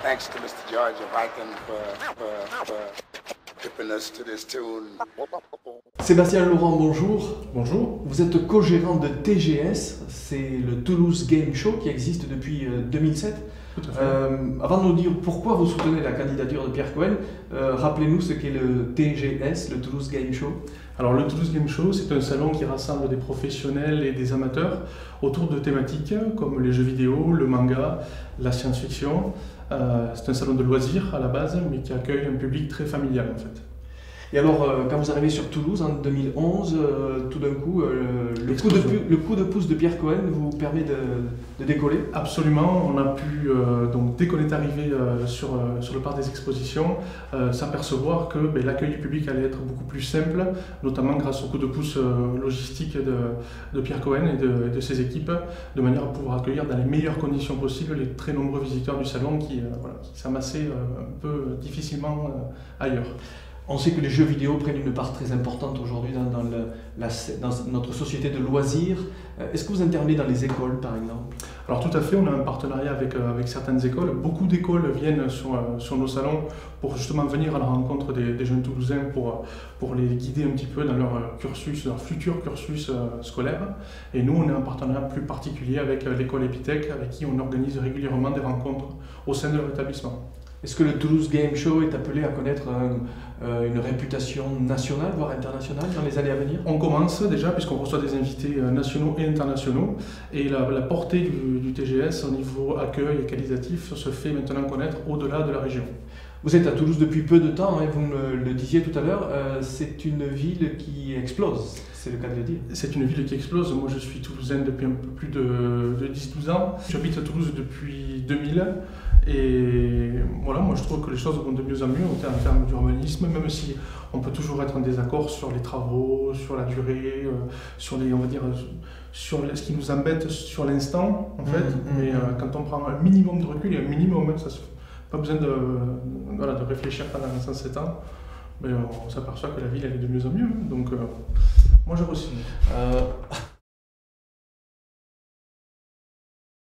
Thanks to Mr. George Viking for tipping us to this tune. Sébastien Laurent, bonjour. Bonjour. Vous êtes co-gérant de TGS, c'est le Toulouse Game Show qui existe depuis 2007. Tout à fait. Avant de nous dire pourquoi vous soutenez la candidature de Pierre Cohen, rappelez-nous ce qu'est le TGS, le Toulouse Game Show. Alors le Toulouse Game Show, c'est un salon qui rassemble des professionnels et des amateurs autour de thématiques comme les jeux vidéo, le manga, la science-fiction. C'est un salon de loisirs à la base, mais qui accueille un public très familial en fait. Et alors, quand vous arrivez sur Toulouse en 2011, tout d'un coup, le coup de pouce de Pierre Cohen vous permet de décoller? Absolument, on a pu, donc, dès qu'on est arrivé sur le parc des expositions, s'apercevoir que l'accueil du public allait être beaucoup plus simple, notamment grâce au coup de pouce logistique de Pierre Cohen et de ses équipes, de manière à pouvoir accueillir dans les meilleures conditions possibles les très nombreux visiteurs du salon qui s'amassaient un peu difficilement ailleurs. On sait que les jeux vidéo prennent une part très importante aujourd'hui dans notre société de loisirs. Est-ce que vous intervenez dans les écoles, par exemple? Alors tout à fait, on a un partenariat avec certaines écoles. Beaucoup d'écoles viennent sur nos salons pour justement venir à la rencontre des jeunes Toulousains pour les guider un petit peu dans leur cursus, leur futur cursus scolaire. Et nous, on est en partenariat plus particulier avec l'école Epitech, avec qui on organise régulièrement des rencontres au sein de leur établissement. Est-ce que le Toulouse Game Show est appelé à connaître une réputation nationale, voire internationale, dans les années à venir? On commence déjà, puisqu'on reçoit des invités nationaux et internationaux, et la portée du TGS au niveau accueil et qualitatif se fait maintenant connaître au-delà de la région. Vous êtes à Toulouse depuis peu de temps, hein, vous me le disiez tout à l'heure, c'est une ville qui explose, c'est le cas de le dire. C'est une ville qui explose. Moi je suis toulousain depuis un peu plus de 10-12 ans. J'habite à Toulouse depuis 2000 et voilà, moi je trouve que les choses vont de mieux en mieux en termes d'urbanisme, même si on peut toujours être en désaccord sur les travaux, sur la durée, sur les, on va dire, sur ce qui nous embête sur l'instant en fait. Mais quand on prend un minimum de recul, et un minimum, ça se fait. Pas besoin de réfléchir pendant 107 ans, mais on s'aperçoit que la ville elle est de mieux en mieux, donc moi je re-signe.